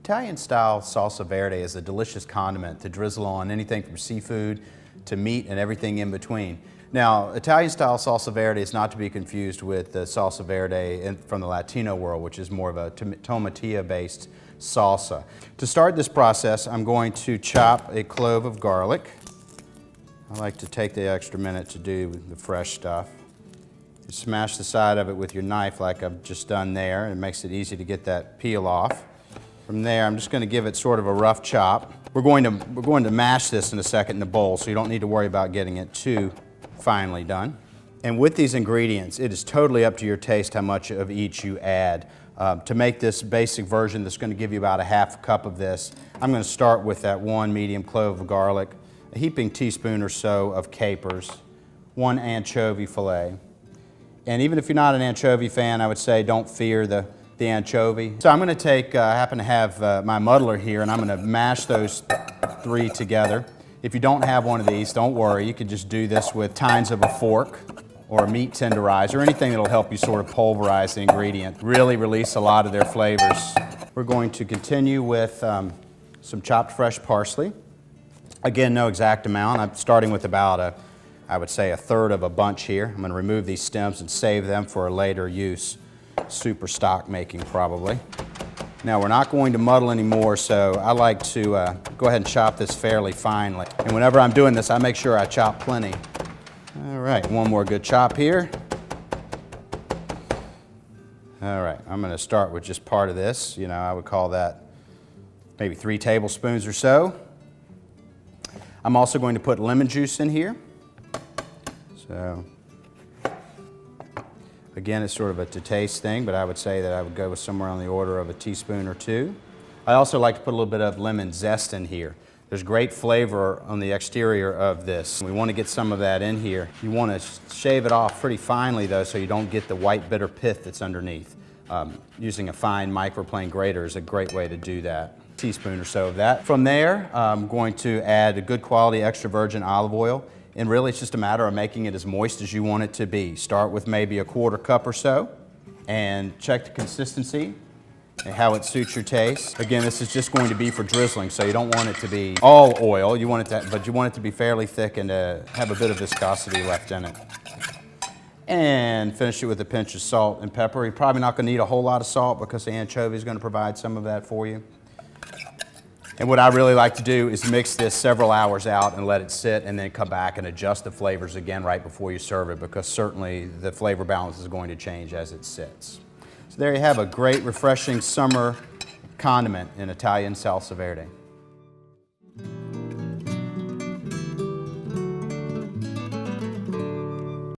Italian-style salsa verde is a delicious condiment to drizzle on anything from seafood to meat and everything in between. Now, Italian-style salsa verde is not to be confused with the salsa verde from the Latino world, which is more of a tomatilla-based salsa. To start this process, I'm going to chop a clove of garlic. I like to take the extra minute to do the fresh stuff. You smash the side of it with your knife like I've just done there, and it makes it easy to get that peel off. From there, I'm just going to give it sort of a rough chop. We're going to mash this in a second in the bowl, so you don't need to worry about getting it too finely done. And with these ingredients, it is totally up to your taste how much of each you add. To make this basic version that's going to give you about a half cup of this, I'm going to start with that 1 medium clove of garlic, a heaping teaspoon or so of capers, 1 anchovy fillet. And even if you're not an anchovy fan, I would say don't fear the anchovy. So I'm going to take, I happen to have my muddler here, and I'm going to mash those 3 together. If you don't have one of these, don't worry. You could just do this with tines of a fork or a meat tenderizer, anything that'll help you sort of pulverize the ingredient, really release a lot of their flavors. We're going to continue with some chopped fresh parsley. Again, no exact amount. I'm starting with about I would say a third of a bunch here. I'm going to remove these stems and save them for a later use. Super stock making probably. Now we're not going to muddle anymore, so I like to go ahead and chop this fairly finely. And whenever I'm doing this, I make sure I chop plenty. All right, one more good chop here. All right, I'm going to start with just part of this. You know, I would call that maybe 3 tablespoons or so. I'm also going to put lemon juice in here. So, again, it's sort of a to-taste thing, but I would say that I would go with somewhere on the order of a teaspoon or 2. I also like to put a little bit of lemon zest in here. There's great flavor on the exterior of this. We want to get some of that in here. You want to shave it off pretty finely, though, so you don't get the white bitter pith that's underneath. Using a fine microplane grater is a great way to do that. A teaspoon or so of that. From there, I'm going to add a good quality extra virgin olive oil. And really, it's just a matter of making it as moist as you want it to be. Start with maybe a 1/4 cup or so, and check the consistency and how it suits your taste. Again, this is just going to be for drizzling, so you don't want it to be all oil. You want it to, but you want it to be fairly thick and have a bit of viscosity left in it. And finish it with a pinch of salt and pepper. You're probably not going to need a whole lot of salt because the anchovy is going to provide some of that for you. And what I really like to do is mix this several hours out and let it sit, and then come back and adjust the flavors again right before you serve it, because certainly the flavor balance is going to change as it sits. So there you have a great, refreshing summer condiment in Italian salsa verde.